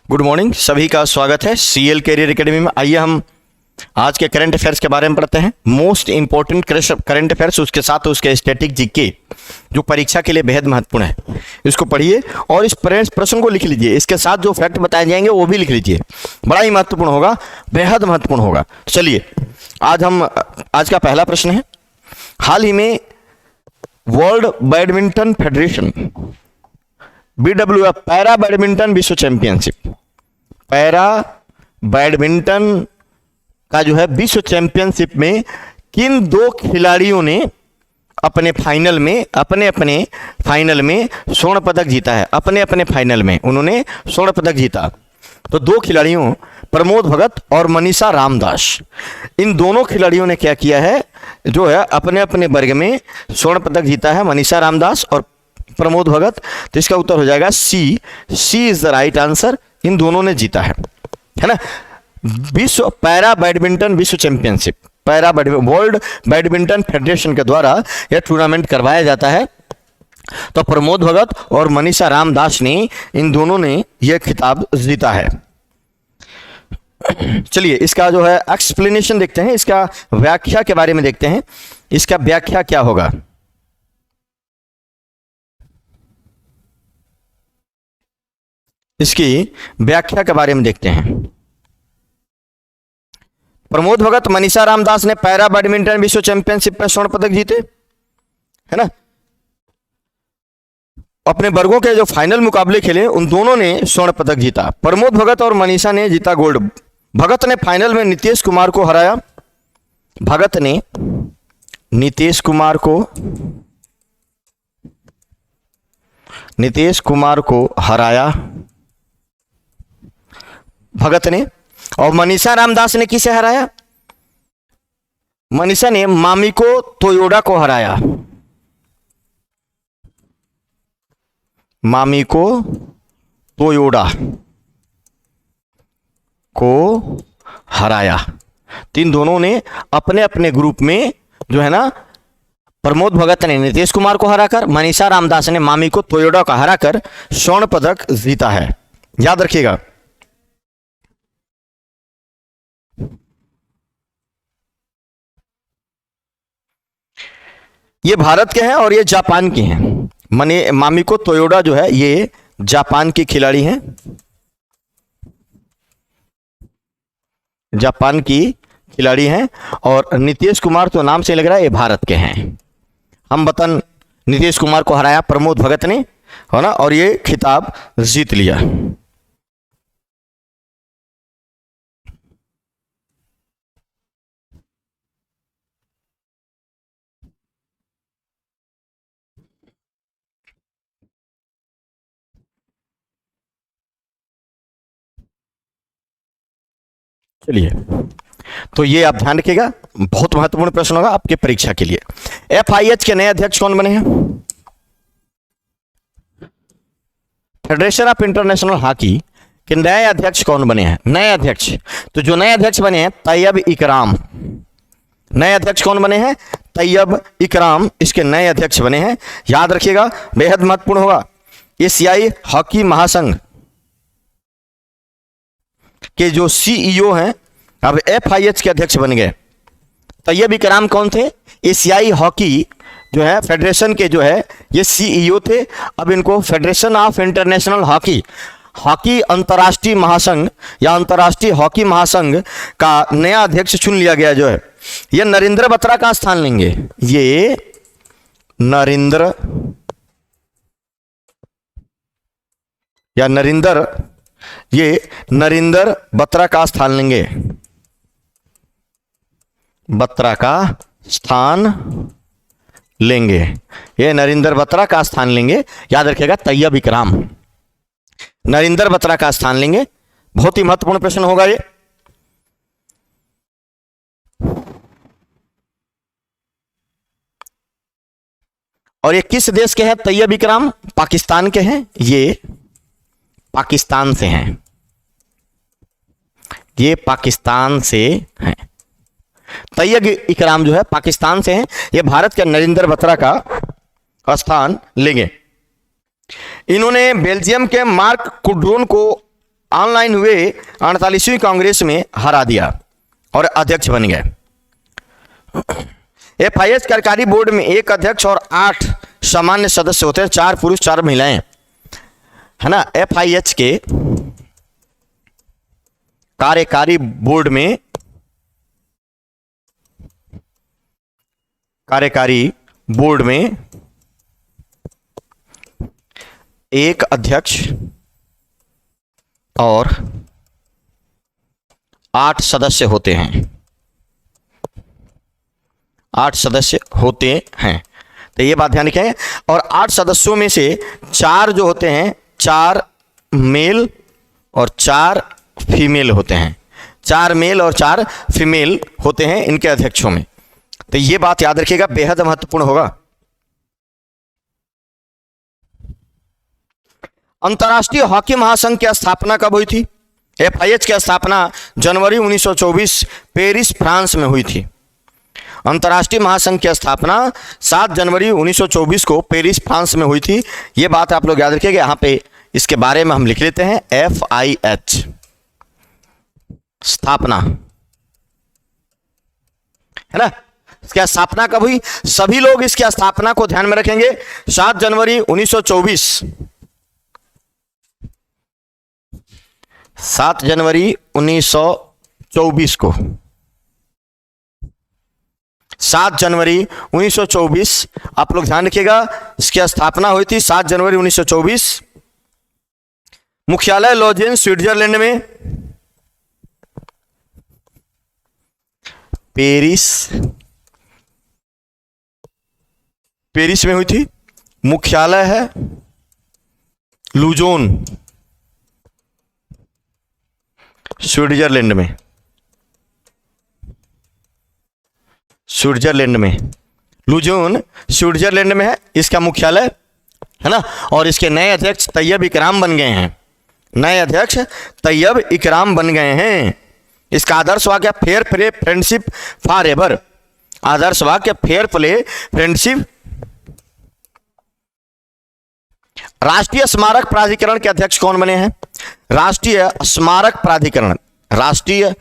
Good morning, सभी का स्वागत है सीएल कैरियर एकेडमी में। आइए हम आज के करंट अफेयर्स के बारे में पढ़ते हैं। मोस्ट इंपॉर्टेंट करंट अफेयर्स, उसके साथ उसके स्टैटिक जीके जो परीक्षा के लिए बेहद महत्वपूर्ण है, इसको पढ़िए और इस प्रश्न को लिख लीजिए। इसके साथ जो फैक्ट बताए जाएंगे वो भी लिख लीजिए, बड़ा ही महत्वपूर्ण होगा, बेहद महत्वपूर्ण होगा। चलिए आज का पहला प्रश्न है, हाल ही में world badminton federation BWF para badminton विश्व चैंपियनशिप, पैरा बैडमिंटन का जो है विश्व चैंपियनशिप में किन दो खिलाड़ियों ने अपने अपने फाइनल में स्वर्ण पदक जीता है। अपने फाइनल में उन्होंने स्वर्ण पदक जीता। तो दो खिलाड़ियों प्रमोद भगत और मनीषा रामदास, इन दोनों खिलाड़ियों ने क्या किया है, जो है अपने वर्ग में स्वर्ण पदक जीता है, मनीषा रामदास और प्रमोद भगत। तो इसका उत्तर हो जाएगा सी इज द राइट आंसर। इन दोनों ने जीता है ना विश्व पैरा बैडमिंटन विश्व चैंपियनशिप। वर्ल्ड बैडमिंटन फेडरेशन के द्वारा यह टूर्नामेंट करवाया जाता है। तो प्रमोद भगत और मनीषा रामदास ने, इन दोनों ने यह खिताब जीता है। चलिए इसका जो है एक्सप्लेनेशन देखते हैं, इसका व्याख्या के बारे में देखते हैं। इसका व्याख्या क्या होगा, इसकी व्याख्या के बारे में देखते हैं। प्रमोद भगत, मनीषा रामदास ने पैरा बैडमिंटन विश्व चैंपियनशिप में स्वर्ण पदक जीते, है ना। अपने वर्गों के जो फाइनल मुकाबले खेले उन दोनों ने स्वर्ण पदक जीता। प्रमोद भगत और मनीषा ने जीता गोल्ड। भगत ने फाइनल में नीतीश कुमार को हराया। भगत ने नीतीश कुमार को हराया, भगत ने। और मनीषा रामदास ने किसे हराया, मनीषा ने मामिको तोयोडा को हराया। मामिको तोयोडा को हराया। तीन दोनों ने अपने अपने ग्रुप में जो है ना, प्रमोद भगत ने नीतीश कुमार को हराकर, मनीषा रामदास ने मामिको तोयोडा को हराकर स्वर्ण पदक जीता है। याद रखिएगा। ये भारत के हैं और ये जापान के हैं। मामिको तोयोडा जो है ये जापान की खिलाड़ी हैं, जापान की खिलाड़ी हैं। और नीतीश कुमार तो नाम से लग रहा है ये भारत के हैं। हम वतन नीतीश कुमार को हराया प्रमोद भगत ने, है ना, और ये खिताब जीत लिया। चलिए, तो ये आप ध्यान रखिएगा, बहुत महत्वपूर्ण प्रश्न होगा आपके परीक्षा के लिए। FIH के नए अध्यक्ष कौन बने हैं, फेडरेशन ऑफ इंटरनेशनल हॉकी के नए अध्यक्ष कौन बने हैं। नए अध्यक्ष, तो जो नए अध्यक्ष बने हैं तैयब इकराम। नए अध्यक्ष कौन बने हैं, तैयब इकराम इसके नए अध्यक्ष बने हैं। याद रखिएगा, बेहद महत्वपूर्ण होगा। एशियाई हॉकी महासंघ के जो CEO हैं अब FIH के अध्यक्ष बन गए। तैयब इकराम कौन थे, एशियाई हॉकी जो है फेडरेशन के जो है ये CEO थे। अब इनको फेडरेशन ऑफ इंटरनेशनल हॉकी अंतर्राष्ट्रीय महासंघ या अंतर्राष्ट्रीय हॉकी महासंघ का नया अध्यक्ष चुन लिया गया। जो है ये नरेंद्र बत्रा का स्थान लेंगे। ये नरेंद्र बत्रा का स्थान लेंगे। बत्रा का स्थान लेंगे, ये नरेंद्र बत्रा का स्थान लेंगे। याद रखिएगा, तैयब इकराम नरेंद्र बत्रा का स्थान लेंगे। बहुत ही महत्वपूर्ण प्रश्न होगा ये। और ये किस देश के हैं तैयब इकराम, पाकिस्तान के हैं। ये पाकिस्तान से हैं, ये पाकिस्तान से हैं। तैयब इकराम जो है पाकिस्तान से हैं। ये भारत के नरेंद्र बत्रा का स्थान लेंगे। इन्होंने बेल्जियम के मार्क कुड्रोन को ऑनलाइन हुए 48वीं कांग्रेस में हरा दिया और अध्यक्ष बन गए। FIH कार्यकारी बोर्ड में 1 अध्यक्ष और 8 सामान्य सदस्य होते हैं, 4 पुरुष 4 महिलाएं, है ना। FIH के कार्यकारी बोर्ड में एक अध्यक्ष और 8 सदस्य होते हैं, 8 सदस्य होते हैं। तो ये बात ध्यान रखें। और 8 सदस्यों में से 4 जो होते हैं, 4 मेल और 4 फीमेल होते हैं, 4 मेल और 4 फीमेल होते हैं इनके अध्यक्षों में। तो ये बात याद रखिएगा, बेहद महत्वपूर्ण होगा। अंतर्राष्ट्रीय हॉकी महासंघ की स्थापना कब हुई थी? FIH की स्थापना जनवरी 1924 पेरिस फ्रांस में हुई थी। अंतर्राष्ट्रीय महासंघ की स्थापना 7 जनवरी 1924 को पेरिस फ्रांस में हुई थी। ये बात आप लोग याद रखिएगा। यहाँ पे इसके बारे में हम लिख लेते हैं, FIH स्थापना, है ना। इसकी स्थापना कब हुई? सभी लोग इसकी स्थापना को ध्यान में रखेंगे। 7 जनवरी 1924, 7 जनवरी 1924 को, 7 जनवरी 1924 आप लोग ध्यान रखिएगा, इसकी स्थापना हुई थी 7 जनवरी 1924। मुख्यालय लॉजेन स्विट्जरलैंड में, पेरिस में हुई थी। मुख्यालय है लुजोन, स्विट्जरलैंड में, लुजोन स्विट्जरलैंड में है इसका मुख्यालय, है ना। और इसके नए अध्यक्ष तैयब इकराम बन गए हैं, नए अध्यक्ष तैयब इकराम बन गए हैं। इसका आदर्श वाक्य fair play friendship forever, आदर्श वाक्य फेयर प्ले फ्रेंडशिप। राष्ट्रीय स्मारक प्राधिकरण के अध्यक्ष कौन बने हैं? राष्ट्रीय स्मारक प्राधिकरण, राष्ट्रीय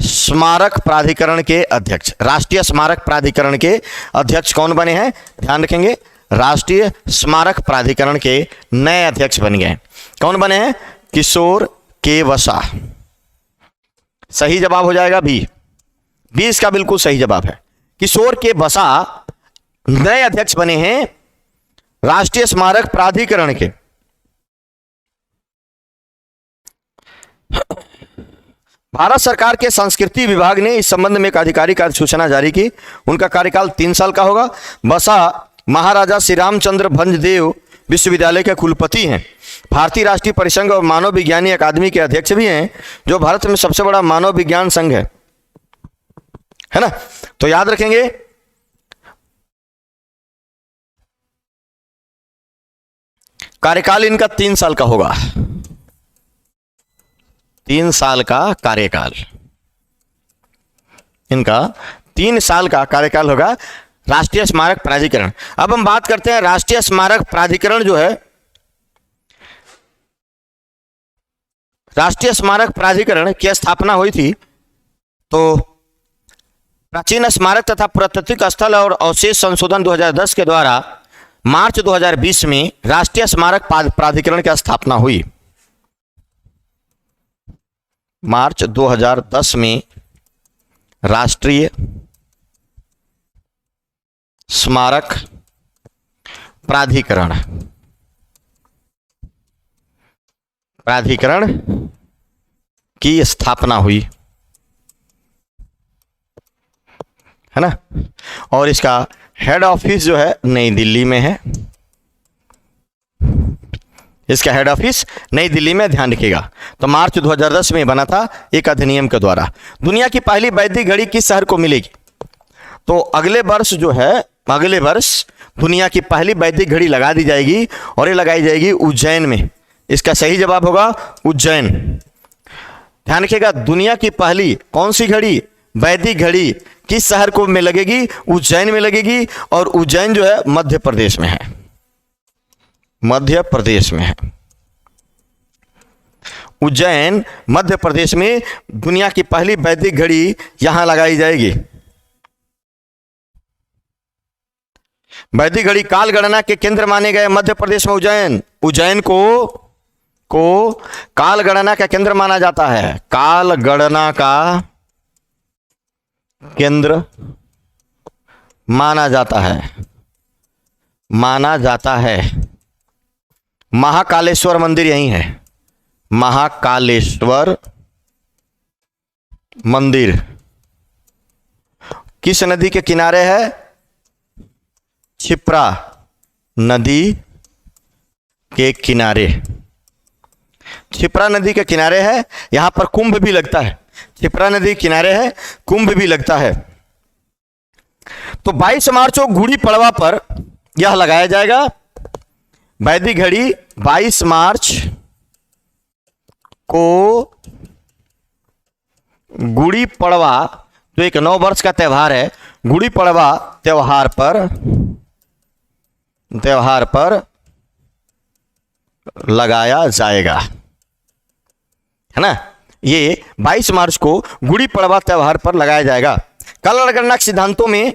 स्मारक प्राधिकरण के अध्यक्ष, राष्ट्रीय स्मारक प्राधिकरण के अध्यक्ष कौन बने हैं? ध्यान रखेंगे, राष्ट्रीय स्मारक प्राधिकरण के नए अध्यक्ष बन गए। कौन बने हैं? किशोर के वसा। सही जवाब हो जाएगा बी, इसका बिल्कुल सही जवाब है। किशोर के वसा नए अध्यक्ष बने हैं राष्ट्रीय स्मारक प्राधिकरण के। भारत सरकार के संस्कृति विभाग ने इस संबंध में एक आधिकारिक अधिसूचना जारी की। उनका कार्यकाल 3 साल का होगा। बसा महाराजा श्री रामचंद्र भंजदेव विश्वविद्यालय के कुलपति हैं। भारतीय राष्ट्रीय परिसंघ और मानव विज्ञानी अकादमी के अध्यक्ष भी हैं, जो भारत में सबसे बड़ा मानव विज्ञान संघ है ना। तो याद रखेंगे, कार्यकाल इनका 3 साल का होगा, 3 साल का कार्यकाल, इनका 3 साल का कार्यकाल होगा। राष्ट्रीय स्मारक प्राधिकरण। अब हम बात करते हैं राष्ट्रीय स्मारक प्राधिकरण जो है, राष्ट्रीय स्मारक प्राधिकरण की स्थापना हुई थी तो प्राचीन स्मारक तथा पुरातात्विक स्थल और अवशेष संशोधन 2010 के द्वारा मार्च 2020 में राष्ट्रीय स्मारक प्राधिकरण की स्थापना हुई। मार्च 2010 में राष्ट्रीय स्मारक प्राधिकरण की स्थापना हुई, है ना। और इसका हेड ऑफिस जो है नई दिल्ली में है, इसका हेड ऑफिस नई दिल्ली में, ध्यान रखिएगा। तो मार्च 2010 में बना था एक अधिनियम के द्वारा। दुनिया की पहली वैदिक घड़ी किस शहर को मिलेगी? तो अगले वर्ष जो है, अगले वर्ष दुनिया की पहली वैदिक घड़ी लगा दी जाएगी और ये लगाई जाएगी उज्जैन में। इसका सही जवाब होगा उज्जैन। ध्यान रखिएगा, दुनिया की पहली कौन सी घड़ी? वैदिक घड़ी किस शहर को में लगेगी? उज्जैन में लगेगी। और उज्जैन जो है मध्य प्रदेश में है, मध्य प्रदेश में है। उज्जैन मध्य प्रदेश में दुनिया की पहली वैदिक घड़ी यहां लगाई जाएगी। वैदिक घड़ी काल गणना के केंद्र माने गए मध्य प्रदेश में उज्जैन को काल गणना का केंद्र माना जाता है। काल गणना का केंद्र माना जाता है। महाकालेश्वर मंदिर यही है। महाकालेश्वर मंदिर किस नदी के किनारे है? क्षिप्रा नदी के किनारे। क्षिप्रा नदी के किनारे है। यहां पर कुंभ भी लगता है। क्षिप्रा नदी किनारे है, कुंभ भी लगता है। तो 22 मार्च को गुड़ी पड़वा पर यह लगाया जाएगा। वैदिक घड़ी 22 मार्च को गुड़ी पड़वा, जो एक नव वर्ष का त्योहार है, गुड़ी पड़वा त्योहार पर लगाया जाएगा, है ना। ये 22 मार्च को गुड़ी पड़वा त्योहार पर लगाया जाएगा। काल गणना के सिद्धांतों में,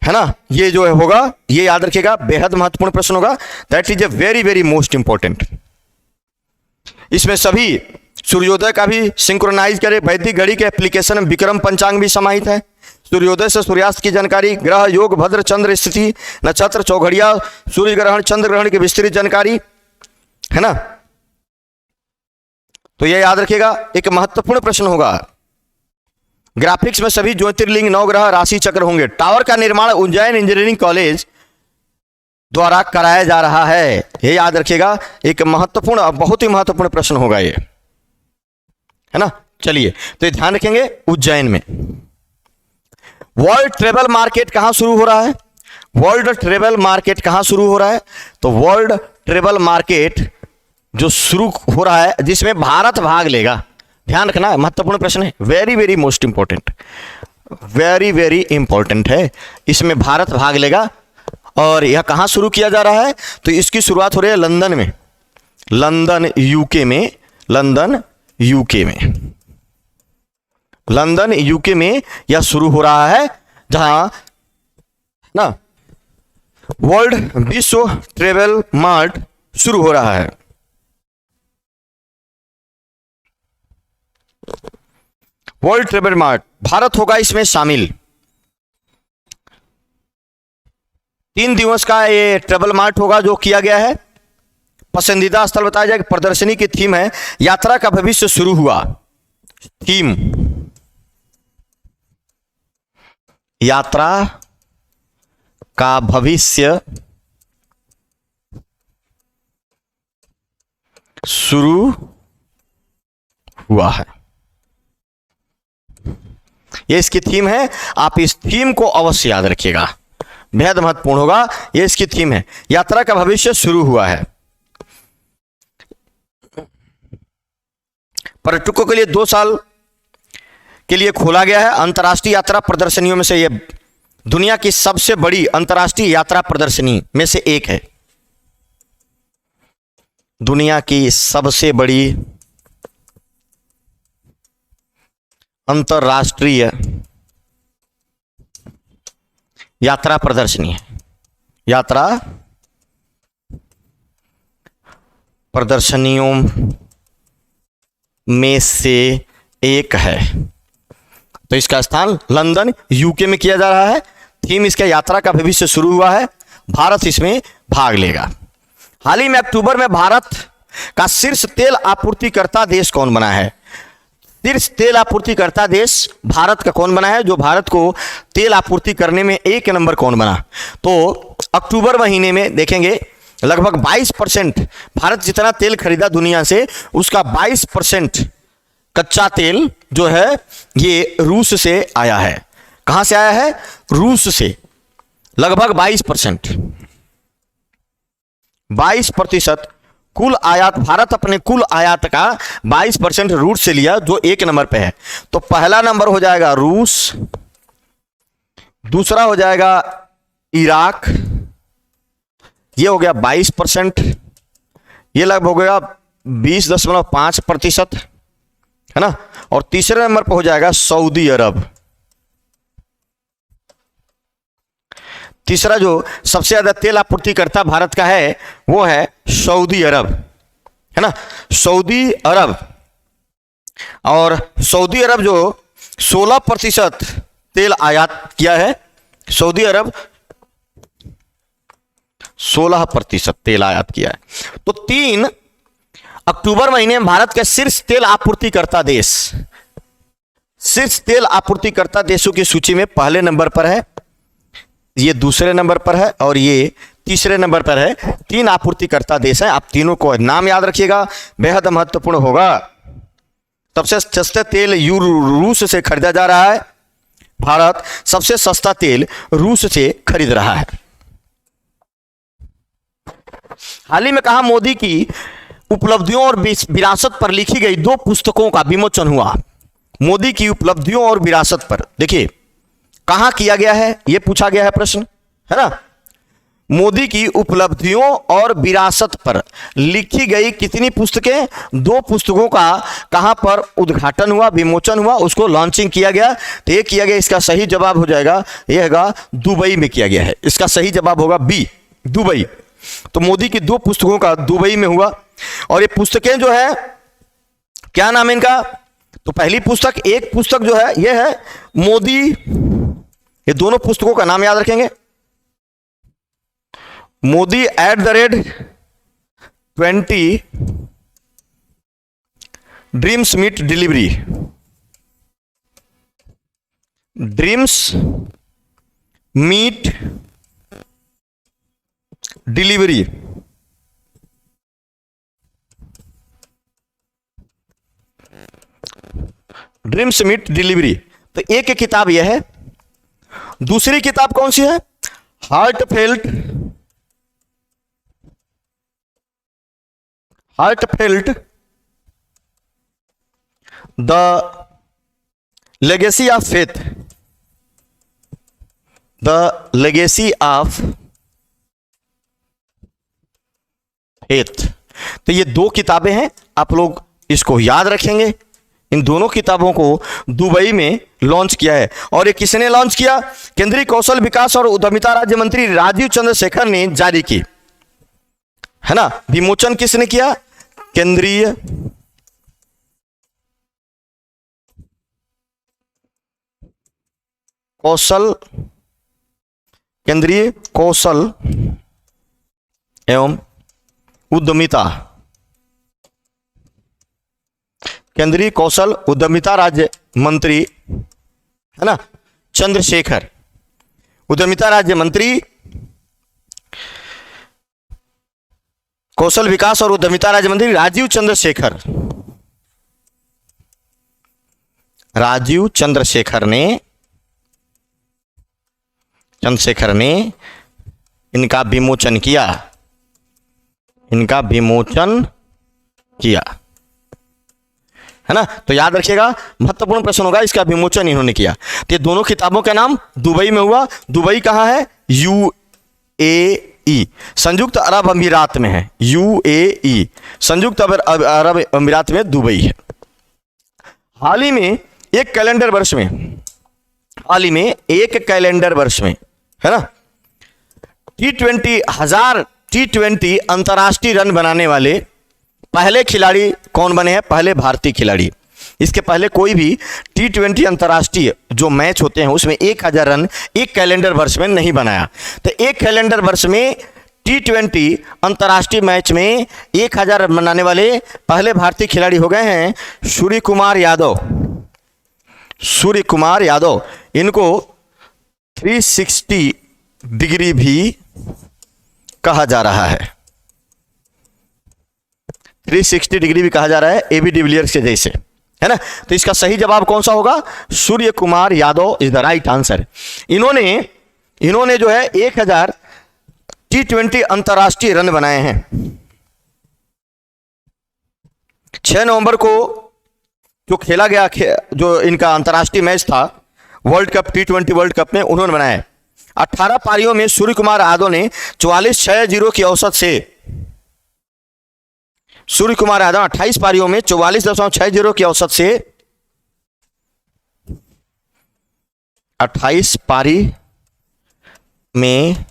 है ना, ये जो है होगा, ये याद रखिएगा, बेहद महत्वपूर्ण प्रश्न होगा। That is a very very most important. इसमें सभी सूर्योदय का भी सिंक्रोनाइज करें। वैदिक घड़ी के एप्लीकेशन में विक्रम पंचांग भी समाहित है। सूर्योदय से सूर्यास्त की जानकारी, ग्रह योग, भद्र चंद्र स्थिति, नक्षत्र, चौघड़िया, सूर्य ग्रहण, चंद्र ग्रहण की विस्तृत जानकारी, है ना। तो यह याद रखिएगा, एक महत्वपूर्ण प्रश्न होगा। ग्राफिक्स में सभी ज्योतिर्लिंग, नवग्रह, राशि चक्र होंगे। टावर का निर्माण उज्जैन इंजीनियरिंग कॉलेज द्वारा कराया जा रहा है। यह याद रखिएगा, एक महत्वपूर्ण, बहुत ही महत्वपूर्ण प्रश्न होगा ये, है ना। चलिए, तो ये ध्यान रखेंगे। उज्जैन में वर्ल्ड ट्रेवल मार्केट कहां शुरू हो रहा है? वर्ल्ड ट्रेवल मार्केट कहां शुरू हो रहा है? तो वर्ल्ड ट्रेवल मार्केट जो शुरू हो रहा है, जिसमें भारत भाग लेगा। ध्यान रखना, महत्वपूर्ण प्रश्न है, very very most important, very very important है। इसमें भारत भाग लेगा। और यह कहां शुरू किया जा रहा है? तो इसकी शुरुआत हो रही है लंदन में, लंदन यूके में, लंदन यूके में यह शुरू हो रहा है, जहां ना वर्ल्ड विश्व ट्रेवल मार्ट शुरू हो रहा है। वर्ल्ड ट्रेवल मार्ट, भारत होगा इसमें शामिल। 3 दिवस का ये ट्रेवल मार्ट होगा जो किया गया है। पसंदीदा स्थल बताया जाएगा। प्रदर्शनी की थीम है यात्रा का भविष्य शुरू हुआ। थीम यात्रा का भविष्य शुरू हुआ है। ये इसकी थीम है। आप इस थीम को अवश्य याद रखिएगा, बेहद महत्वपूर्ण होगा। ये इसकी थीम है, यात्रा का भविष्य शुरू हुआ है। पर्यटकों के लिए 2 साल के लिए खोला गया है। अंतर्राष्ट्रीय यात्रा प्रदर्शनियों में से यह दुनिया की सबसे बड़ी अंतर्राष्ट्रीय यात्रा प्रदर्शनी में से एक है। दुनिया की सबसे बड़ी अंतर्राष्ट्रीय यात्रा प्रदर्शनी है। यात्रा प्रदर्शनियों में से एक है। तो इसका स्थान लंदन यूके में किया जा रहा है। थीम इसका यात्रा का भविष्य शुरू हुआ है। भारत इसमें भाग लेगा। हाल ही में अक्टूबर में भारत का शीर्ष तेल आपूर्तिकर्ता देश कौन बना है? शीर्ष तेल आपूर्तिकर्ता देश भारत का कौन बना है? जो भारत को तेल आपूर्ति करने में 1 नंबर कौन बना? तो अक्टूबर महीने में देखेंगे लगभग 22% भारत जितना तेल खरीदा दुनिया से, उसका 22% कच्चा तेल जो है ये रूस से आया है। कहां से आया है? रूस से। लगभग 22%, 22% कुल आयात, भारत अपने कुल आयात का 22% रूस से लिया, जो 1 नंबर पे है। तो पहला नंबर हो जाएगा रूस, दूसरा हो जाएगा इराक, ये हो गया 22%, ये लगभग हो गया 20.5%, है ना। और तीसरे नंबर पर हो जाएगा सऊदी अरब। तीसरा जो सबसे ज्यादा तेल आपूर्तिकर्ता भारत का है वो है सऊदी अरब, है ना, सऊदी अरब। और सऊदी अरब जो 16% तेल आयात किया है, सऊदी अरब 16% तेल आयात किया है। तो 3 अक्टूबर महीने में भारत के शीर्ष तेल आपूर्तिकर्ता देश, शीर्ष तेल आपूर्तिकर्ता देशों की सूची में पहले नंबर पर है, ये दूसरे नंबर पर है और ये तीसरे नंबर पर है। 3 आपूर्तिकर्ता देश हैं। आप तीनों को नाम याद रखिएगा, बेहद महत्वपूर्ण होगा। सबसे सस्ता तेल रूस से खरीदा जा रहा है, भारत सबसे सस्ता तेल रूस से खरीद रहा है। हाल ही में कहा मोदी की उपलब्धियों और विरासत पर लिखी गई 2 पुस्तकों का विमोचन हुआ। मोदी की उपलब्धियों और विरासत पर, देखिए कहां किया गया है, यह पूछा गया है प्रश्न, है ना। मोदी की उपलब्धियों और विरासत पर लिखी गई कितनी पुस्तकें, 2 पुस्तकों का कहां पर उद्घाटन हुआ, विमोचन हुआ, उसको लॉन्चिंग किया गया। तो ये किया गया, इसका सही जवाब हो जाएगा, यह होगा दुबई में किया गया है। इसका सही जवाब होगा बी, दुबई। तो मोदी की 2 पुस्तकों का दुबई में हुआ। और ये पुस्तकें जो है, क्या नाम है इनका, तो पहली पुस्तक, एक पुस्तक जो है यह है मोदी, ये दोनों पुस्तकों का नाम याद रखेंगे, Modi @20 dreams meet delivery, dreams meet delivery. Dreams meet delivery. तो एक किताब यह है। दूसरी किताब कौन सी है, heartfelt the legacy of faith, the legacy of faith. तो ये 2 किताबें हैं, आप लोग इसको याद रखेंगे। इन दोनों किताबों को दुबई में लॉन्च किया है। और ये किसने लॉन्च किया, केंद्रीय कौशल विकास और उद्यमिता राज्य मंत्री राजीव चंद्रशेखर ने जारी की, है ना। विमोचन किसने किया, केंद्रीय कौशल एवं उद्यमिता, केंद्रीय कौशल उद्यमिता राज्य मंत्री, है ना, चंद्रशेखर। उद्यमिता राज्य मंत्री, कौशल विकास और उद्यमिता राज्य मंत्री राजीव चंद्रशेखर ने इनका विमोचन किया, है ना। तो याद रखिएगा, महत्वपूर्ण प्रश्न होगा, इसका विमोचन इन्होंने किया। तो ये दोनों किताबों का नाम दुबई में हुआ। दुबई कहां है, UAE, संयुक्त अरब अमीरात में है, UAE, संयुक्त अरब अमीरात में दुबई है। हाल ही में एक कैलेंडर वर्ष में, है ना, T20 अंतरराष्ट्रीय रन बनाने वाले पहले खिलाड़ी कौन बने हैं, पहले भारतीय खिलाड़ी। इसके पहले कोई भी T20 अंतरराष्ट्रीय जो मैच होते हैं उसमें 1000 रन एक कैलेंडर वर्ष में नहीं बनाया। तो एक कैलेंडर वर्ष में T20 अंतरराष्ट्रीय मैच में 1000 रन बनाने वाले पहले भारतीय खिलाड़ी हो गए हैं सूर्य कुमार यादव। इनको 360 डिग्री भी कहा जा रहा है, 360 डिग्री भी कहा जा रहा है, AB डिविलियर्स के जैसे, है ना। तो इसका सही जवाब कौन सा होगा, Surya Kumar Yadav is the right answer. इन्होंने जो है 1000 T20 अंतरराष्ट्रीय रन बनाए हैं। 6 नवंबर को जो खेला गया, जो इनका अंतरराष्ट्रीय मैच था world cup, T20 world cup में उन्होंने बनाया। 18 पारियों में सूर्य कुमार यादव ने 44-6-0 की औसत से सूर्य कुमार यादव 28 पारियों में 44.60 की औसत से 28 पारी में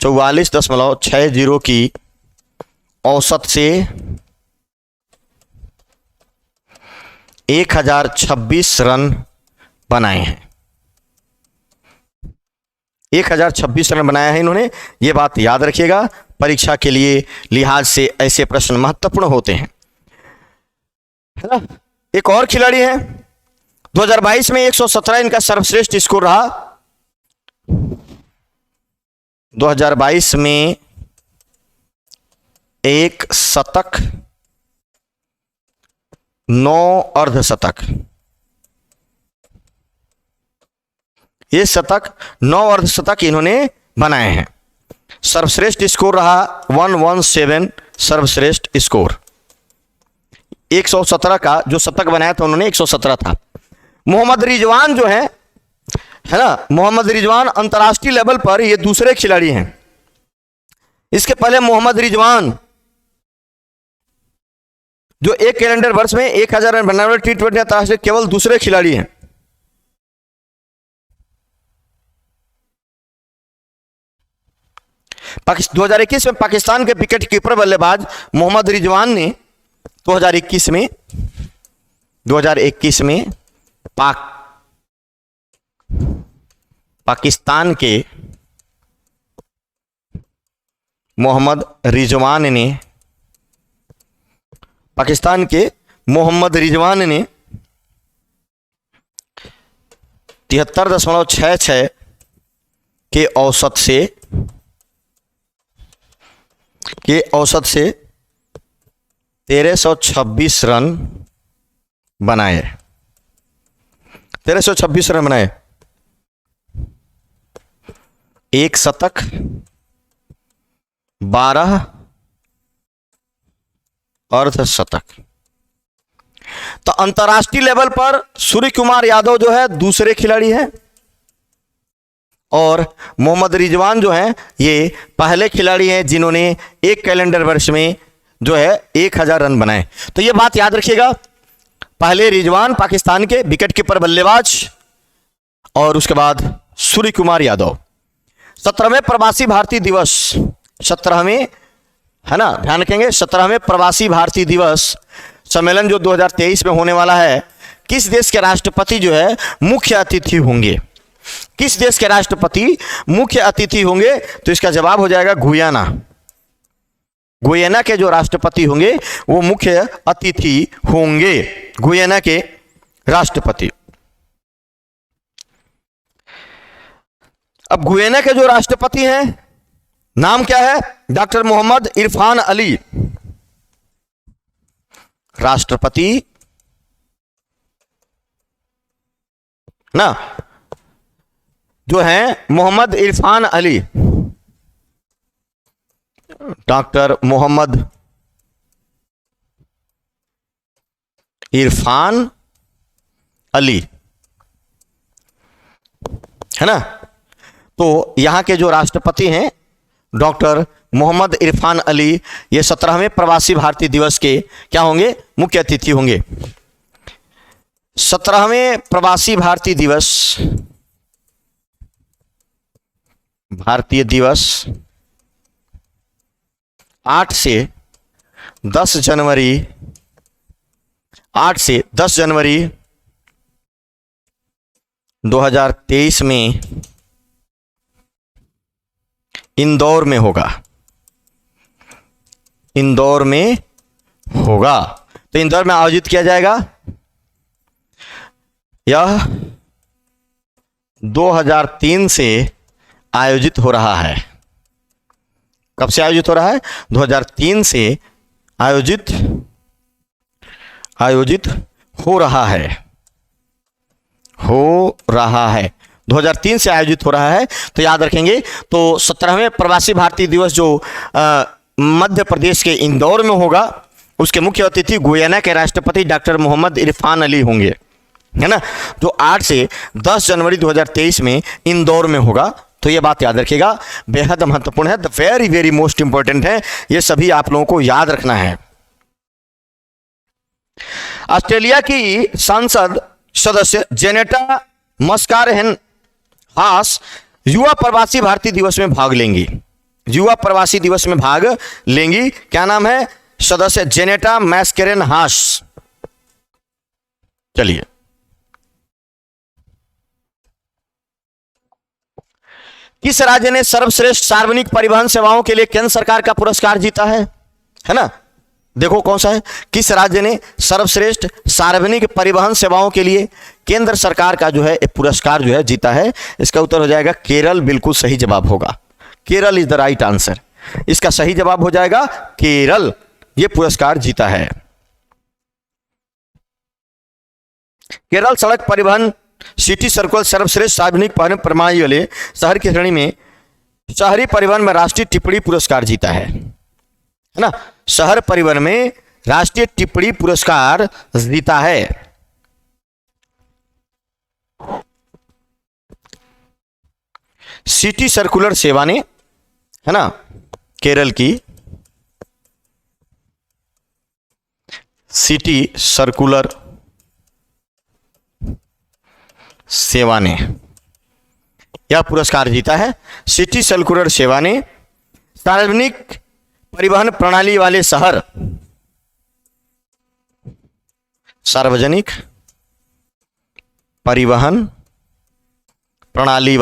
44.60 की औसत से 1026 रन बनाए हैं। 1026 रन बनाया है इन्होंने, ये बात याद रखिएगा, परीक्षा के लिए लिहाज से ऐसे प्रश्न महत्वपूर्ण होते हैं, है ना। एक और खिलाड़ी है, 2022 में 117 इनका सर्वश्रेष्ठ स्कोर रहा। 2022 में 1 शतक 9 अर्धशतक, ये शतक 9 अर्धशतक इन्होंने बनाए हैं। सर्वश्रेष्ठ स्कोर रहा 117, सर्वश्रेष्ठ स्कोर 117 का जो शतक बनाया था उन्होंने 117 था। मोहम्मद रिजवान जो है ना, मोहम्मद रिजवान अंतर्राष्ट्रीय लेवल पर ये दूसरे खिलाड़ी हैं। इसके पहले मोहम्मद रिजवान जो एक कैलेंडर वर्ष में 1000 रन बनाने वाले T20 अंतर्राष्ट्रीय केवल दूसरे खिलाड़ी हैं। पाकिस्तान 2021 में पाकिस्तान के विकेट कीपर बल्लेबाज मोहम्मद रिजवान ने 2021 में पाकिस्तान के मोहम्मद रिजवान ने 73.66 के औसत से 1326 रन बनाए। 1326 रन बनाए, 1 शतक 12 अर्धशतक। तो अंतर्राष्ट्रीय लेवल पर सूर्य कुमार यादव जो है दूसरे खिलाड़ी हैं और मोहम्मद रिजवान जो हैं ये पहले खिलाड़ी हैं जिन्होंने एक कैलेंडर वर्ष में जो है 1000 रन बनाए। तो ये बात याद रखिएगा, पहले रिजवान पाकिस्तान के विकेट कीपर बल्लेबाज और उसके बाद सूर्य कुमार यादव। 17वें प्रवासी भारतीय दिवस, 17वें, है ना, ध्यान रखेंगे, 17वें प्रवासी भारतीय दिवस सम्मेलन जो 2023 में होने वाला है, किस देश के राष्ट्रपति जो है मुख्य अतिथि होंगे? किस देश के राष्ट्रपति मुख्य अतिथि होंगे? तो इसका जवाब हो जाएगा गुयाना। गुयाना के जो राष्ट्रपति होंगे वो मुख्य अतिथि होंगे, गुयाना के राष्ट्रपति। अब गुयाना के जो राष्ट्रपति हैं नाम क्या है? डॉक्टर मोहम्मद इरफान अली। राष्ट्रपति ना जो है मोहम्मद इरफान अली, डॉक्टर मोहम्मद इरफान अली, है ना। तो यहां के जो राष्ट्रपति हैं डॉक्टर मोहम्मद इरफान अली, ये 17वें प्रवासी भारतीय दिवस के क्या होंगे? मुख्य अतिथि होंगे। 17वें प्रवासी भारतीय दिवस 8 से 10 जनवरी 2023 में इंदौर में होगा। इंदौर में होगा, तो इंदौर में आयोजित किया जाएगा। यह 2003 से आयोजित हो रहा है। कब से आयोजित हो रहा है? 2003 से आयोजित हो रहा है। 2003 से आयोजित हो रहा है, तो याद रखेंगे। तो 17वें प्रवासी भारतीय दिवस जो मध्य प्रदेश के इंदौर में होगा, उसके मुख्य अतिथि गुयाना के राष्ट्रपति डॉक्टर मोहम्मद इरफान अली होंगे, है ना, जो 8 से 10 जनवरी 2023 में इंदौर में होगा। तो ये बात याद रखिएगा, बेहद महत्वपूर्ण है, the very very most important है, ये सभी आप लोगों को याद रखना है। ऑस्ट्रेलिया की सांसद सदस्य जेनेटा मस्कारहेन हास युवा प्रवासी भारतीय दिवस में भाग लेंगी। युवा प्रवासी दिवस में भाग लेंगी। क्या नाम है? सदस्य जेनेटा मैस्केरेन हास। चलिए, किस राज्य ने सर्वश्रेष्ठ सार्वजनिक परिवहन सेवाओं के लिए केंद्र सरकार का पुरस्कार जीता है ना? देखो कौन सा है। किस राज्य ने सर्वश्रेष्ठ सार्वजनिक परिवहन सेवाओं के लिए केंद्र सरकार का जो है पुरस्कार जो है जीता है? इसका उत्तर हो जाएगा केरल। बिल्कुल सही जवाब होगा, Kerala is the right answer. इसका सही जवाब हो जाएगा केरल, ये पुरस्कार जीता है। केरल सड़क परिवहन सिटी सर्कुलर सर्वश्रेष्ठ सार्वजनिक परिवहन प्रणाली वाले शहर की श्रेणी में शहरी परिवहन में राष्ट्रीय टिप्पणी पुरस्कार जीता है ना? शहर परिवहन में राष्ट्रीय टिप्पणी पुरस्कार जीता है। सिटी सर्कुलर सेवा ने, है ना, केरल की सिटी सर्कुलर सेवा ने यह पुरस्कार जीता है। सिटी सर्कुलर सेवा ने सार्वजनिक परिवहन प्रणाली वाले शहर, सार्वजनिक परिवहन प्रणाली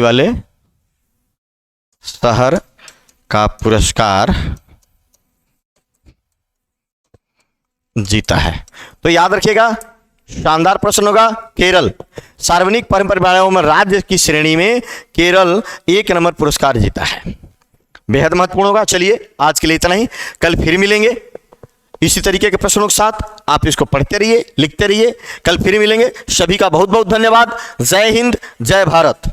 वाले शहर का पुरस्कार जीता है। तो याद रखिएगा, शानदार प्रश्न होगा। केरल सार्वजनिक परिवहन प्रणालियों में राज्य की श्रेणी में केरल 1 नंबर पुरस्कार जीता है। बेहद महत्वपूर्ण होगा। चलिए, आज के लिए इतना ही। कल फिर मिलेंगे इसी तरीके के प्रश्नों के साथ। आप इसको पढ़ते रहिए, लिखते रहिए। कल फिर मिलेंगे। सभी का बहुत बहुत धन्यवाद। जय हिंद, जय भारत।